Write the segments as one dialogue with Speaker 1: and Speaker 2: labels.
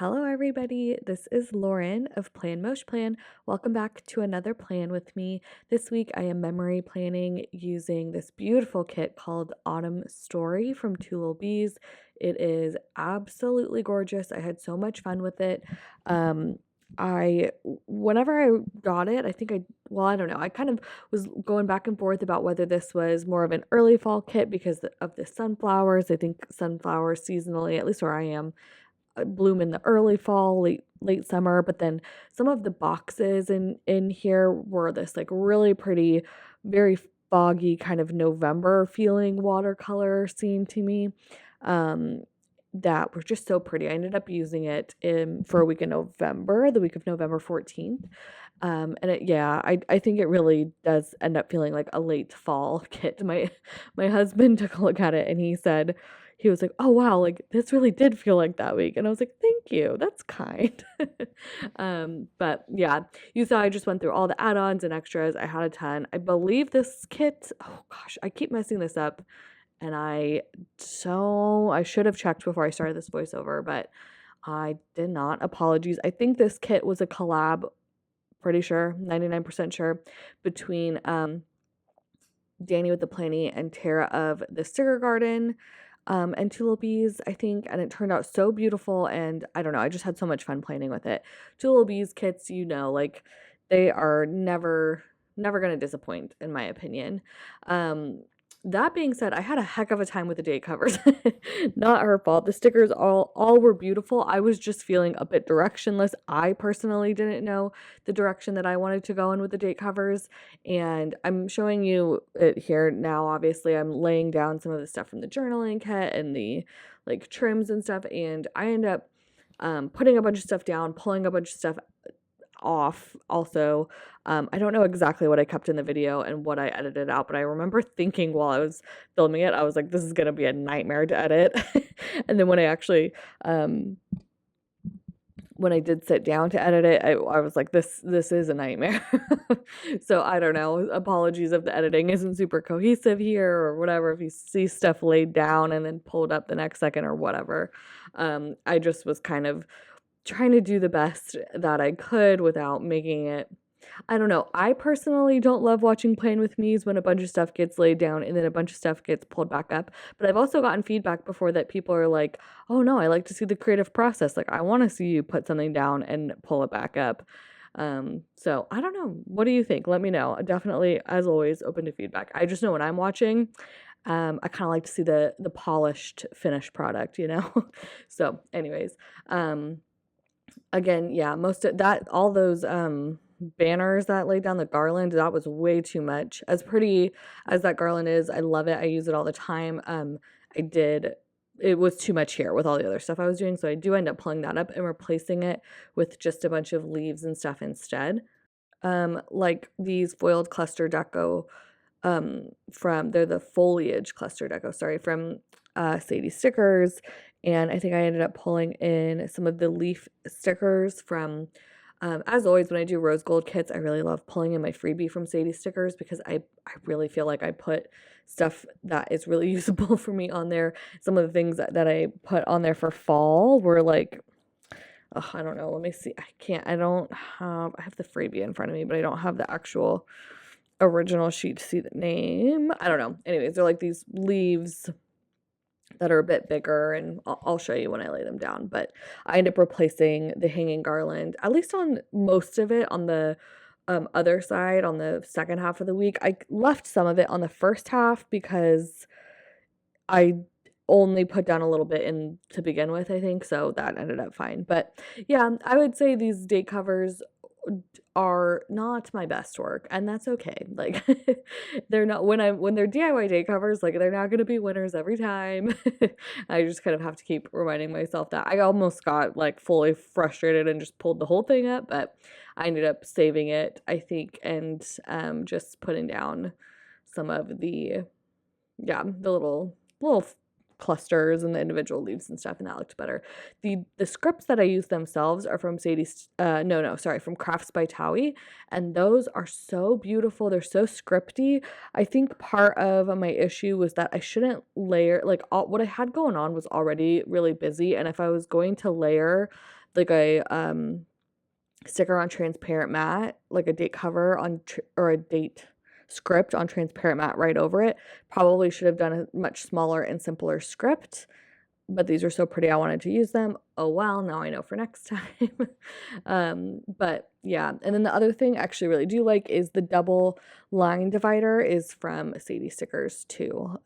Speaker 1: Hello, everybody. This is Lauren of Plan Mosh Plan. Welcome back to another plan with me. This week, I am memory planning using this beautiful kit called Autumn Story from Lil Bees. It is absolutely gorgeous. I had so much fun with it. Whenever I got it, I don't know. I kind of was going back and forth about whether this was more of an early fall kit because of the sunflowers. I think sunflowers seasonally, at least where I am, bloom in the early fall, late summer, but then some of the boxes in here were this like really pretty, very foggy kind of November feeling watercolor scene to me. That were just so pretty. I ended up using it for a week in November, the week of November 14th. I think it really does end up feeling like a late fall kit. My husband took a look at it and he was like, "Oh wow, like this really did feel like that week." And I was like, "Thank you. That's kind." But yeah, you saw I just went through all the add-ons and extras. I had a ton. I believe this kit, oh gosh, I keep messing this up. And I should have checked before I started this voiceover, but I did not. Apologies. I think this kit was a collab, pretty sure, 99% sure, between Danny with the Planny and Tara of the Sticker Garden, and Lil Bees, I think, and it turned out so beautiful, and I don't know, I just had so much fun planning with it. Lil Bees kits, like they are never gonna disappoint, in my opinion. That being said, I had a heck of a time with the date covers. Not her fault. The stickers all were beautiful. I was just feeling a bit directionless. I personally didn't know the direction that I wanted to go in with the date covers, and I'm showing you it here now. Obviously, I'm laying down some of the stuff from the journaling kit and the like trims and stuff, and I end up putting a bunch of stuff down, pulling a bunch of stuff off also. I don't know exactly what I kept in the video and what I edited out, but I remember thinking while I was filming it, I was like, this is gonna be a nightmare to edit. And then when I did sit down to edit it, I was like, this is a nightmare. So I don't know. Apologies if the editing isn't super cohesive here or whatever, if you see stuff laid down and then pulled up the next second or whatever. I just was kind of trying to do the best that I could without making it. I don't know. I personally don't love watching Plan With Me's when a bunch of stuff gets laid down and then a bunch of stuff gets pulled back up. But I've also gotten feedback before that people are like, oh no, I like to see the creative process. Like, I want to see you put something down and pull it back up. So I don't know. What do you think? Let me know. Definitely, as always, open to feedback. I just know when I'm watching, I kind of like to see the polished finished product, you know? So anyways, again, yeah, most of that, all those banners that laid down the garland, that was way too much. As pretty as that garland is, I love it. I use it all the time. It was too much here with all the other stuff I was doing, so I do end up pulling that up and replacing it with just a bunch of leaves and stuff instead. Like these foiled cluster deco, they're the foliage cluster deco, sorry, from Sadie Stickers. And I think I ended up pulling in some of the leaf stickers from, as always, when I do rose gold kits, I really love pulling in my freebie from Sadie Stickers because I really feel like I put stuff that is really usable for me on there. Some of the things that I put on there for fall were like, oh, I don't know. Let me see. I have the freebie in front of me, but I don't have the actual original sheet to see the name. I don't know. Anyways, they're like these leaves that are a bit bigger, and I'll show you when I lay them down. But I end up replacing the hanging garland, at least on most of it, on the other side, on the second half of the week. I left some of it on the first half because I only put down a little bit in to begin with, I think, so that ended up fine. But yeah, I would say these date covers are not my best work, and that's okay. Like they're not, when they're DIY date covers, like they're not going to be winners every time. I just kind of have to keep reminding myself that. I almost got like fully frustrated and just pulled the whole thing up, but I ended up saving it, I think, and just putting down some of the little clusters and the individual leaves and stuff, and that looked better. The scripts that I use themselves are from from Crafts by Towie, and those are so beautiful. They're so scripty. I think part of my issue was that I shouldn't layer, like what I had going on was already really busy, and if I was going to layer like a sticker on transparent matte, like a date cover on or a date script on transparent matte right over it. Probably should have done a much smaller and simpler script, but these are so pretty I wanted to use them. Oh well, now I know for next time. But yeah, and then the other thing I actually really do like is the double line divider is from Sadie Stickers too.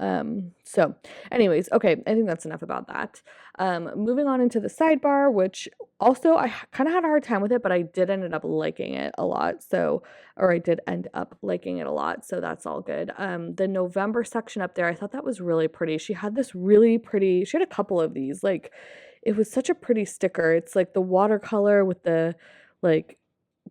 Speaker 1: So anyways, okay, I think that's enough about that. Moving on into the sidebar, which also I kind of had a hard time with it, but I did end up liking it a lot. So, or I did end up liking it a lot. So that's all good. The November section up there, I thought that was really pretty. She had this really pretty, she had a couple of these, like, it was such a pretty sticker. It's like the watercolor with the like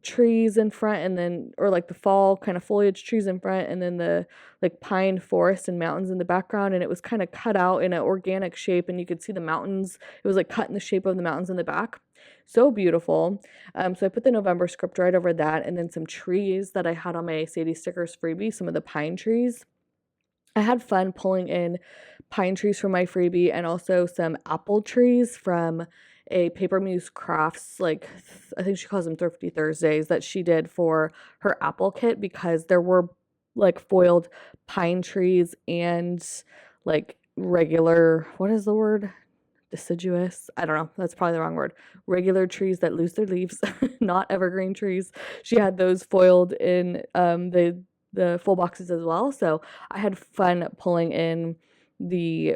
Speaker 1: trees in front, and then, or like the fall kind of foliage trees in front, and then the like pine forest and mountains in the background, and it was kind of cut out in an organic shape, and you could see the mountains. It was like cut in the shape of the mountains in the back. So beautiful. So I put the November script right over that, and then some trees that I had on my Sadie Stickers freebie, some of the pine trees. I had fun pulling in pine trees from my freebie and also some apple trees from a Paper Muse Crafts, like I think she calls them Thrifty Thursdays, that she did for her apple kit, because there were like foiled pine trees and like regular, what is the word? Deciduous. I don't know. That's probably the wrong word. Regular trees that lose their leaves, not evergreen trees. She had those foiled in the full boxes as well. So I had fun pulling in the,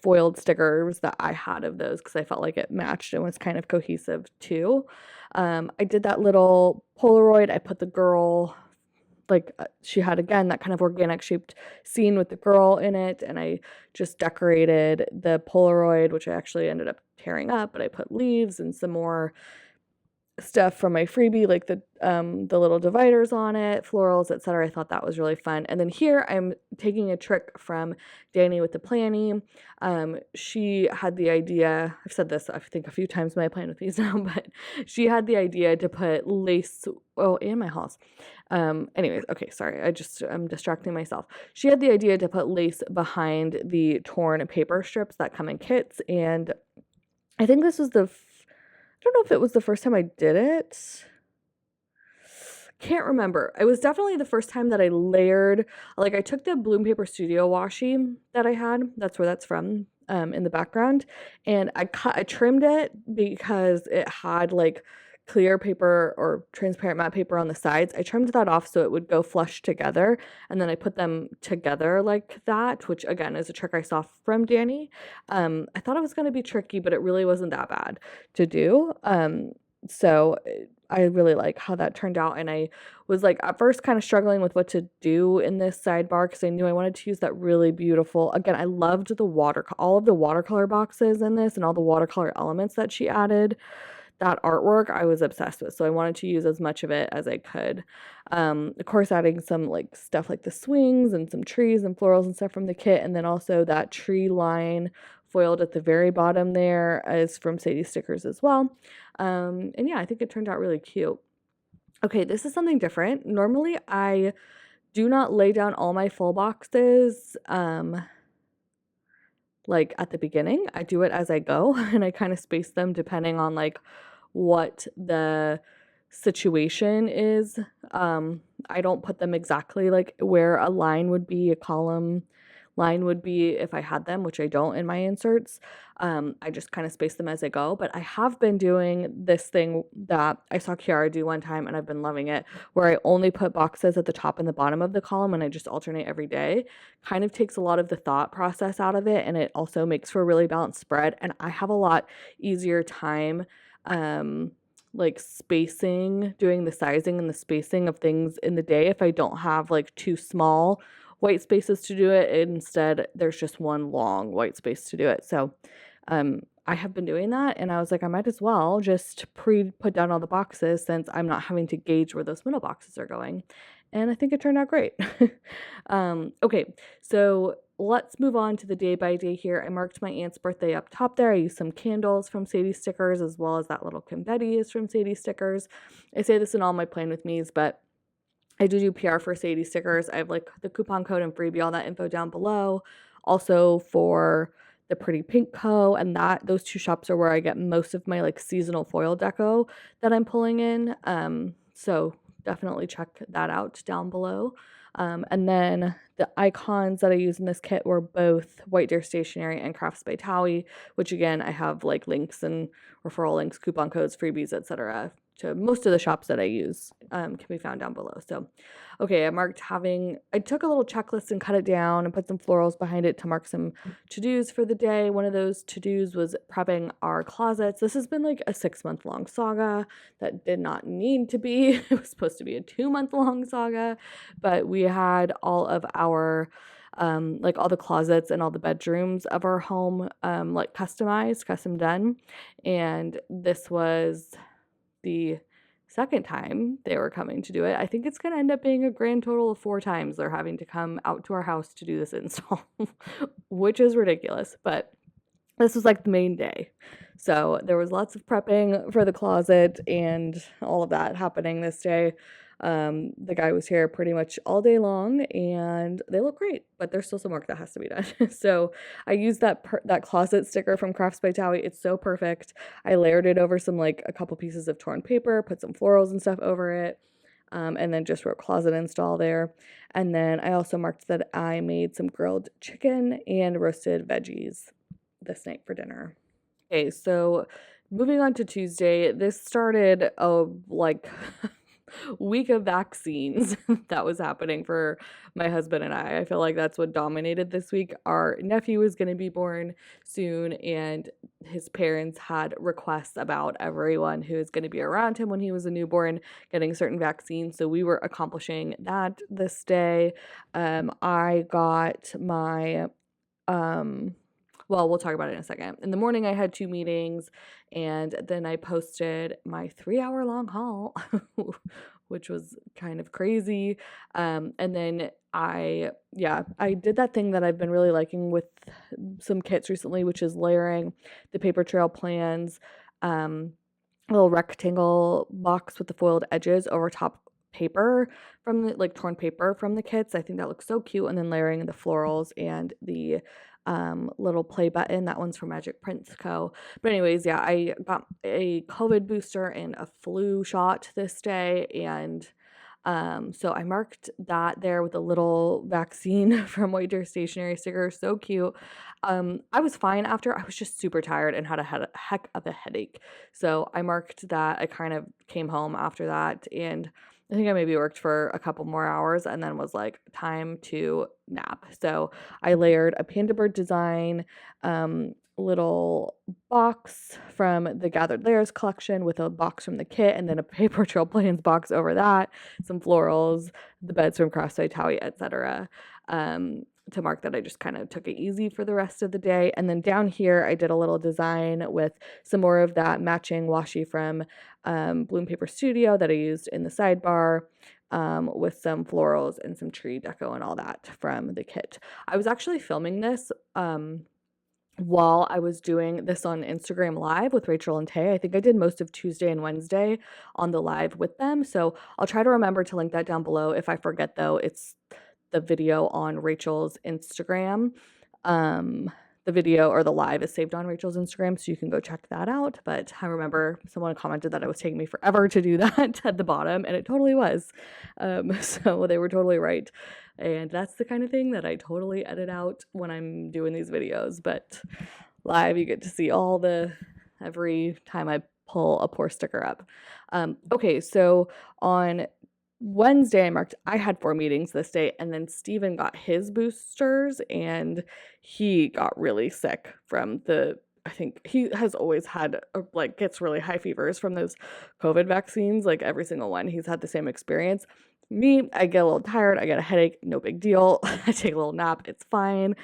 Speaker 1: foiled stickers that I had of those, because I felt like it matched and was kind of cohesive too. I did that little Polaroid. I put the girl, like she had again that kind of organic shaped scene with the girl in it, and I just decorated the Polaroid, which I actually ended up tearing up, but I put leaves and some more stuff from my freebie, like the little dividers on it, florals, etc. I thought that was really fun. And then here I'm taking a trick from Danny with the planning. She had the idea, I've said this I think a few times when I plan with these now, but she had the idea to put lace, and my hauls. Anyways, okay, sorry, I'm distracting myself. She had the idea to put lace behind the torn paper strips that come in kits, and I think this was I don't know if it was the first time I did it. Can't remember. It was definitely the first time that I layered, like I took the Bloom Paper Studio washi that I had, that's where that's from, in the background, and I trimmed it because it had like clear paper or transparent matte paper on the sides. I trimmed that off so it would go flush together, and then I put them together like that, which again is a trick I saw from Danny. I thought it was going to be tricky, but it really wasn't that bad to do. So I really like how that turned out, and I was like at first kind of struggling with what to do in this sidebar because I knew I wanted to use that really beautiful, again, I loved all of the watercolor boxes in this and all the watercolor elements that she added. That artwork I was obsessed with, so I wanted to use as much of it as I could. Of course, adding some like stuff like the swings and some trees and florals and stuff from the kit, and then also that tree line foiled at the very bottom there is from Sadie Stickers as well. And yeah, I think it turned out really cute. Okay, this is something different. Normally, I do not lay down all my full boxes like at the beginning. I do it as I go, and I kind of space them depending on like what the situation is. I don't put them exactly like where a line would be, a column line would be if I had them, which I don't in my inserts. I just kind of space them as I go, but I have been doing this thing that I saw Kiara do one time, and I've been loving it, where I only put boxes at the top and the bottom of the column, and I just alternate every day. Kind of takes a lot of the thought process out of it, and it also makes for a really balanced spread, and I have a lot easier time like doing the sizing and the spacing of things in the day if I don't have like two small white spaces to do it. Instead, there's just one long white space to do it. So I have been doing that, and I was like, I might as well just put down all the boxes since I'm not having to gauge where those middle boxes are going. And I think it turned out great. Okay, so let's move on to the day by day here. I marked my aunt's birthday up top there. I used some candles from Sadie Stickers, as well as that little confetti is from Sadie Stickers. I say this in all my Plan With Me's, but I do PR for Sadie Stickers. I have like the coupon code and freebie, all that info down below. Also for the Pretty Pink Co. And those two shops are where I get most of my like seasonal foil deco that I'm pulling in. So definitely check that out down below. And then the icons that I use in this kit were both White Deer Stationery and Crafts by Towie, which again, I have like links and referral links, coupon codes, freebies, etc. to most of the shops that I use can be found down below. So, okay, I took a little checklist and cut it down and put some florals behind it to mark some to-dos for the day. One of those to-dos was prepping our closets. This has been like a 6-month long saga that did not need to be. It was supposed to be a 2-month long saga, but we had all of our like all the closets and all the bedrooms of our home like custom done. And this was the second time they were coming to do it. I think it's going to end up being a grand total of 4 times they're having to come out to our house to do this install, which is ridiculous, but this was like the main day. So there was lots of prepping for the closet and all of that happening this day. The guy was here pretty much all day long and they look great, but there's still some work that has to be done. So I used that closet sticker from Crafts by Towie. It's so perfect. I layered it over some like a couple pieces of torn paper, put some florals and stuff over it. And then just wrote closet install there. And then I also marked that I made some grilled chicken and roasted veggies this night for dinner. Okay, so moving on to Tuesday, this started a like week of vaccines that was happening for my husband and I. I feel like that's what dominated this week. Our nephew is going to be born soon, and his parents had requests about everyone who is going to be around him when he was a newborn getting certain vaccines. So we were accomplishing that this day. I got my well, we'll talk about it in a second. In the morning, I had 2 meetings, and then I posted my 3-hour-long haul, which was kind of crazy. And then I did that thing that I've been really liking with some kits recently, which is layering the paper trail plans, little rectangle box with the foiled edges over top paper from the like torn paper from the kits. I think that looks so cute. And then layering the florals and the little play button. That one's from Magic Prints Co. But anyways, yeah, I got a COVID booster and a flu shot this day, and so I marked that there with a little vaccine from White Deer Stationery sticker. So cute. I was fine after. I was just super tired and had a heck of a headache. So I marked that. I kind of came home after that, and I think I maybe worked for a couple more hours and then was like, time to nap. So I layered a panda bird design little box from the Gathered Layers collection with a box from the kit, and then a paper trail plans box over that, some florals, the beds from Crafts by Towie, etc. To mark that I just kind of took it easy for the rest of the day. And then down here, I did a little design with some more of that matching washi from Bloom Paper Studio that I used in the sidebar, with some florals and some tree deco and all that from the kit. I was actually filming this while I was doing this on Instagram Live with Rachel and Tay. I think I did most of Tuesday and Wednesday on the live with them. So I'll try to remember to link that down below. If I forget though, it's the video on Rachel's Instagram. The video or the live is saved on Rachel's Instagram, so you can go check that out. But I remember someone commented that it was taking me forever to do that at the bottom, and it totally was. So they were totally right. And that's the kind of thing that I totally edit out when I'm doing these videos. But live, you get to see every time I pull a pour sticker up. Okay, so on Wednesday, I had 4 meetings this day, and then Steven got his boosters, and he got really sick from I think he has always had, gets really high fevers from those COVID vaccines, like every single one. He's had the same experience. Me, I get a little tired, I get a headache, no big deal. I take a little nap, it's fine.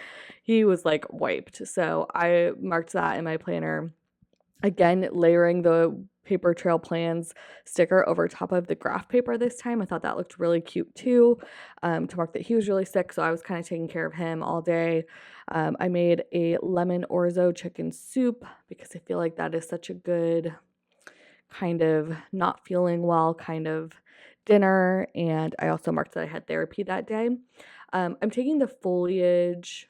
Speaker 1: He was like wiped, so I marked that in my planner. Again, layering the paper trail plans sticker over top of the graph paper this time. I thought that looked really cute too, to mark that he was really sick, so I was kind of taking care of him all day. I made a lemon orzo chicken soup because I feel like that is such a good kind of not feeling well kind of dinner, and I also marked that I had therapy that day. I'm taking the foliage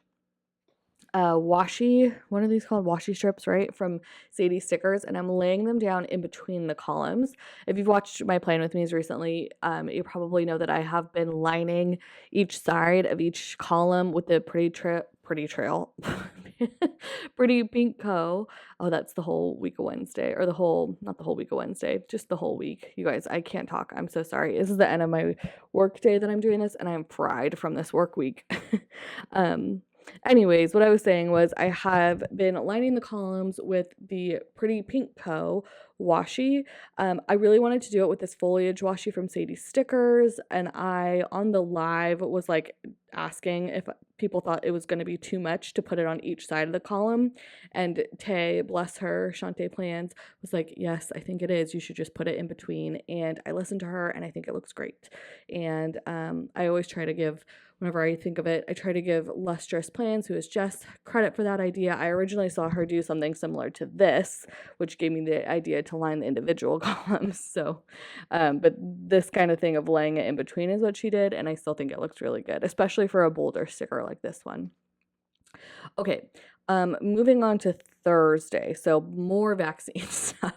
Speaker 1: washi, what are these called? Washi strips, right? From Sadie Stickers, and I'm laying them down in between the columns. If you've watched my Plan With Me's recently, you probably know that I have been lining each side of each column with the pretty trail, pretty pink co. Oh, that's the whole week of Wednesday, or not the whole week of Wednesday, just the whole week. You guys, I can't talk. I'm so sorry. This is the end of my work day that I'm doing this, and I'm fried from this work week. um, Anyways, what I was saying was I have been lining the columns with the Pretty Pink Co. washi. I really wanted to do it with this foliage washi from Sadie Stickers, and I, on the live, was like asking if people thought it was going to be too much to put it on each side of the column. And Tay, bless her, Shantae Plans, was like, yes, I think it is. You should just put it in between. And I listened to her, and I think it looks great. And I always try to give, whenever I think of it, I try to give Lustrous Plans, who is Jess, credit for that idea. I originally saw her do something similar to this, which gave me the idea to line the individual columns. So, but this kind of thing of laying it in between is what she did, and I still think it looks really good, especially for a bolder sticker like this one. Okay, moving on to Thursday, so more vaccine stuff.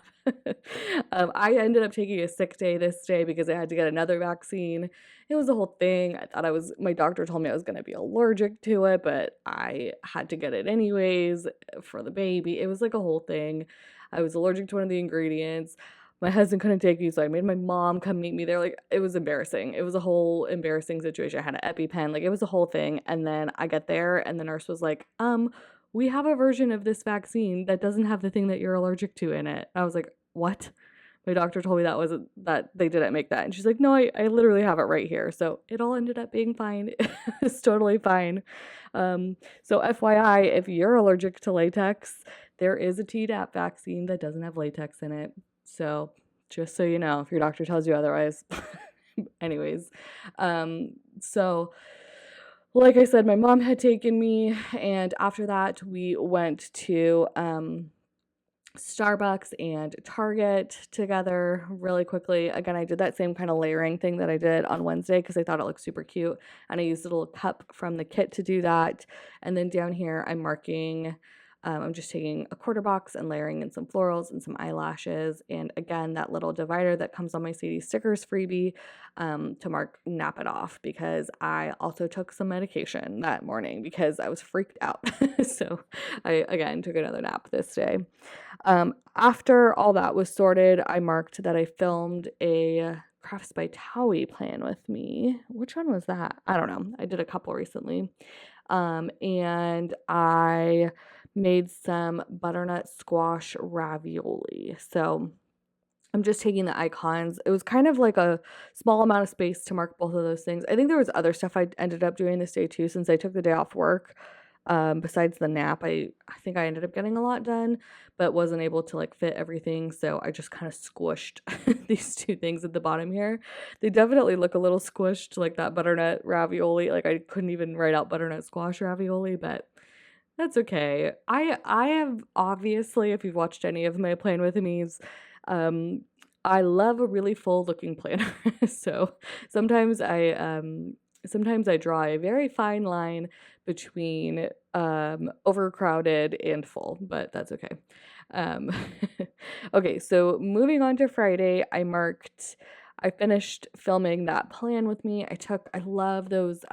Speaker 1: I ended up taking a sick day this day because I had to get another vaccine. It was a whole thing. I thought my doctor told me I was going to be allergic to it, but I had to get it anyways for the baby. It was like a whole thing. I was allergic to one of the ingredients. My husband couldn't take me, so I made my mom come meet me there. Like, it was embarrassing. It was a whole embarrassing situation. I had an EpiPen. Like, it was a whole thing. And then I get there, and the nurse was like, we have a version of this vaccine that doesn't have the thing that you're allergic to in it. I was like, what? My doctor told me that they didn't make that. And she's like, no, I literally have it right here. So it all ended up being fine. It's totally fine. So FYI, if you're allergic to latex, there is a Tdap vaccine that doesn't have latex in it. So just so you know, if your doctor tells you otherwise. Anyways, so like I said, my mom had taken me, and after that we went to Starbucks and Target together really quickly. Again, I did that same kind of layering thing that I did on Wednesday because I thought it looked super cute, and I used a little cup from the kit to do that. And then down here I'm just taking a quarter box and layering in some florals and some eyelashes, and again that little divider that comes on my Sadie Stickers freebie to mark nap it off, because I also took some medication that morning because I was freaked out. So I again took another nap this day. After all that was sorted, I marked that I filmed a Crafts by Towie Plan With Me. Which one was that? I don't know. I did a couple recently. And I made some butternut squash ravioli. So I'm just taking the icons. It was kind of like a small amount of space to mark both of those things. I think there was other stuff I ended up doing this day too, since I took the day off work. Besides the nap, I think I ended up getting a lot done, but wasn't able to like fit everything. So I just kind of squished these two things at the bottom here. They definitely look a little squished, like that butternut ravioli. Like, I couldn't even write out butternut squash ravioli, but that's okay. I have, obviously, if you've watched any of my Plan With Me's, I love a really full looking planner. So sometimes I draw a very fine line between overcrowded and full, but that's okay. Um, okay, so moving on to Friday, I finished filming that Plan With Me. I love those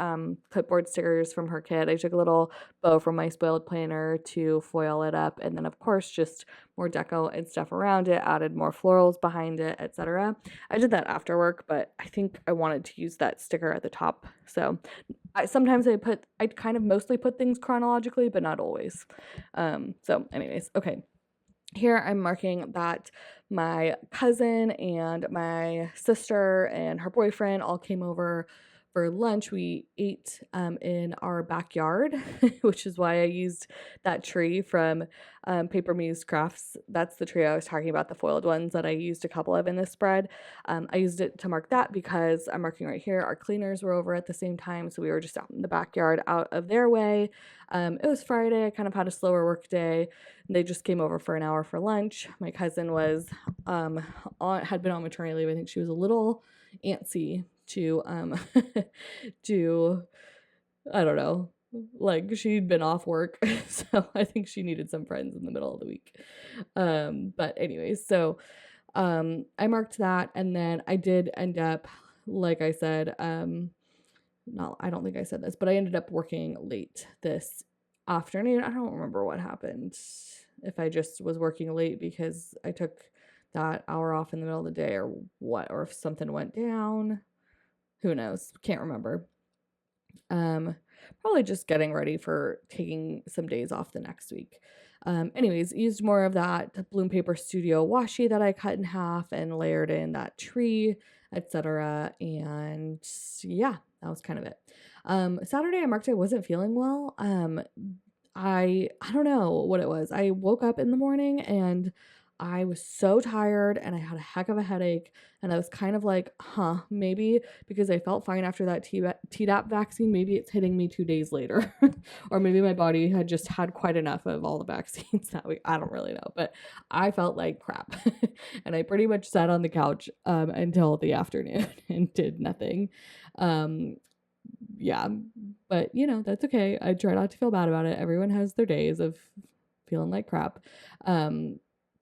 Speaker 1: clipboard stickers from her kit. I took a little bow from my spoiled planner to foil it up, and then of course just more deco and stuff around it, added more florals behind it, etc. I did that after work, but I think I wanted to use that sticker at the top. So I kind of mostly put things chronologically, but not always. So anyways, okay. Here I'm marking that my cousin and my sister and her boyfriend all came over for lunch. We ate in our backyard, which is why I used that tree from Paper Muse Crafts. That's the tree I was talking about, the foiled ones that I used a couple of in this spread. I used it to mark that because I'm marking right here. Our cleaners were over at the same time, so we were just out in the backyard, out of their way. It was Friday. I kind of had a slower work day. They just came over for an hour for lunch. My cousin had been on maternity leave. I think she was a little antsy to to I don't know, Like, she'd been off work, so I think she needed some friends in the middle of the week. But anyways, so I marked that, and then I did end up, like I said, no, I don't think I said this, but I ended up working late this afternoon. I don't remember what happened. If I just was working late because I took that hour off in the middle of the day or what, or if something went down. Who knows? Can't remember. Um, Probably just getting ready for taking some days off the next week. Anyways, used more of that Bloom Paper Studio washi that I cut in half and layered in that tree, etc. And yeah, that was kind of it. Saturday I marked I wasn't feeling well. I don't know what it was. I woke up in the morning and I was so tired and I had a heck of a headache, and I was kind of like, maybe because I felt fine after that Tdap vaccine, maybe it's hitting me 2 days later. Or maybe my body had just had quite enough of all the vaccines that week. I don't really know, but I felt like crap. And I pretty much sat on the couch until the afternoon and did nothing. Yeah, but that's okay. I try not to feel bad about it. Everyone has their days of feeling like crap.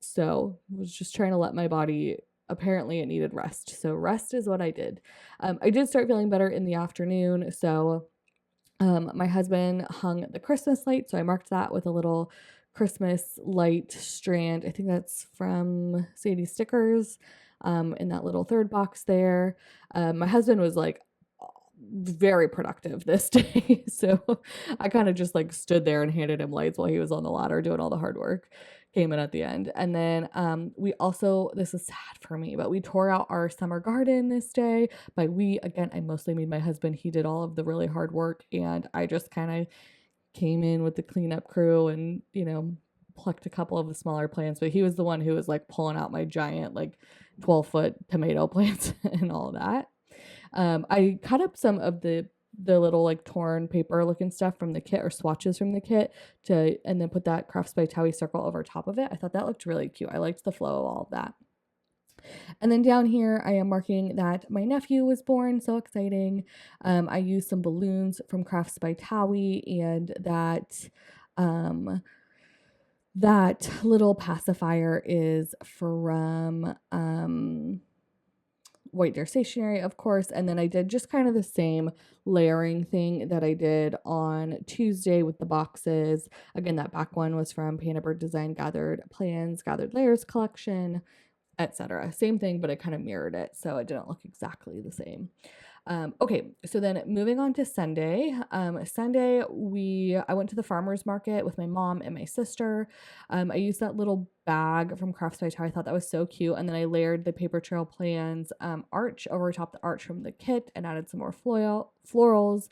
Speaker 1: So I was just trying to let my body, apparently it needed rest. So rest is what I did. I did start feeling better in the afternoon. So my husband hung the Christmas light. So I marked that with a little Christmas light strand. I think that's from Sadie Stickers, in that little third box there. My husband was like very productive this day. So I kind of just like stood there and handed him lights while he was on the ladder doing all the hard work. Came in at the end. And then we also, this is sad for me, but we tore out our summer garden this day. By we, again, I mostly made my husband. He did all of the really hard work, and I just kind of came in with the cleanup crew and, plucked a couple of the smaller plants. But he was the one who was like pulling out my giant, like 12-foot tomato plants and all that. I cut up some of the little like torn paper looking stuff from the kit, or swatches from the kit, and then put that Crafts by Towie circle over top of it. I thought that looked really cute. I liked the flow of all of that. And then down here, I am marking that my nephew was born. So exciting. I used some balloons from Crafts by Towie, and that little pacifier is from White Deer Stationery, of course. And then I did just kind of the same layering thing that I did on Tuesday with the boxes. Again, that back one was from Panda Bird Design Gathered Plans, Gathered Layers collection, etc. Same thing, but I kind of mirrored it, so it didn't look exactly the same. Okay, so then moving on to Sunday. Sunday, I went to the farmer's market with my mom and my sister. I used that little bag from Crafts by Towie. I thought that was so cute. And then I layered the Paper Trail Plans arch over top the arch from the kit and added some more florals,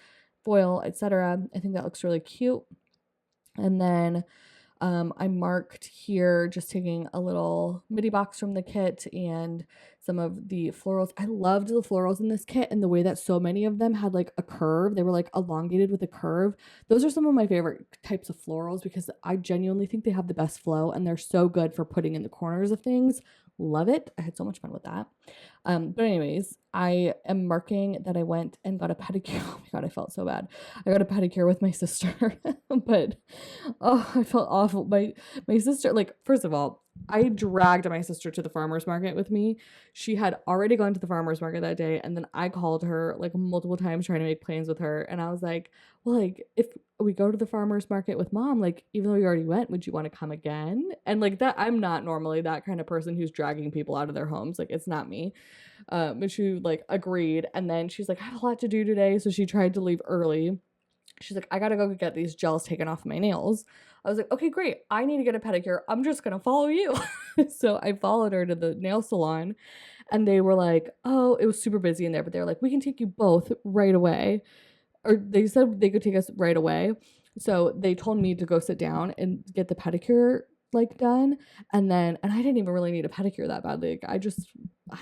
Speaker 1: foil, etc. I think that looks really cute. And then I marked here just taking a little midi box from the kit and some of the florals. I loved the florals in this kit and the way that so many of them had like a curve. They were like elongated with a curve. Those are some of my favorite types of florals because I genuinely think they have the best flow and they're so good for putting in the corners of things. Love it. I had so much fun with that. But anyways, I am marking that I went and got a pedicure. Oh my God, I felt so bad. I got a pedicure with my sister, but I felt awful. My sister, like, first of all, I dragged my sister to the farmer's market with me. She had already gone to the farmer's market that day, and then I called her like multiple times trying to make plans with her, and I was like, well, like, if we go to the farmer's market with mom, like, even though we already went, would you want to come again? And like that, I'm not normally that kind of person who's dragging people out of their homes. Like, it's not me. But she like agreed, and then she's like, I have a lot to do today, so she tried to leave early. She's like, I gotta go get these gels taken off my nails. I was like, okay, great. I need to get a pedicure. I'm just gonna follow you. So I followed her to the nail salon, and they were like, oh, it was super busy in there, but they were like, we can take you both right away. Or they said they could take us right away. So they told me to go sit down and get the pedicure like done. And I didn't even really need a pedicure that badly. Like, I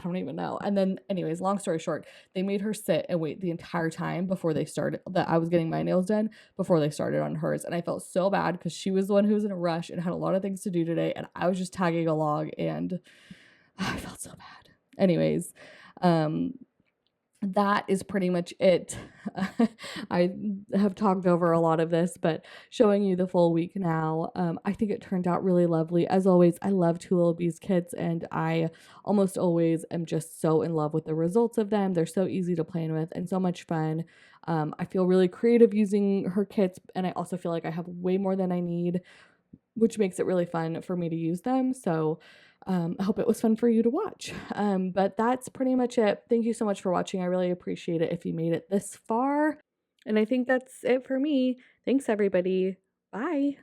Speaker 1: don't even know. And then anyways, long story short, they made her sit and wait the entire time before they started, that I was getting my nails done before they started on hers. And I felt so bad because she was the one who was in a rush and had a lot of things to do today. And I was just tagging along, and I felt so bad. Anyways, that is pretty much it. I have talked over a lot of this, but showing you the full week now, I think it turned out really lovely. As always, I love two Lil Bees kits, and I almost always am just so in love with the results of them. They're so easy to plan with and so much fun. I feel really creative using her kits, and I also feel like I have way more than I need, which makes it really fun for me to use them. So I hope it was fun for you to watch. But that's pretty much it. Thank you so much for watching. I really appreciate it if you made it this far. And I think that's it for me. Thanks, everybody. Bye.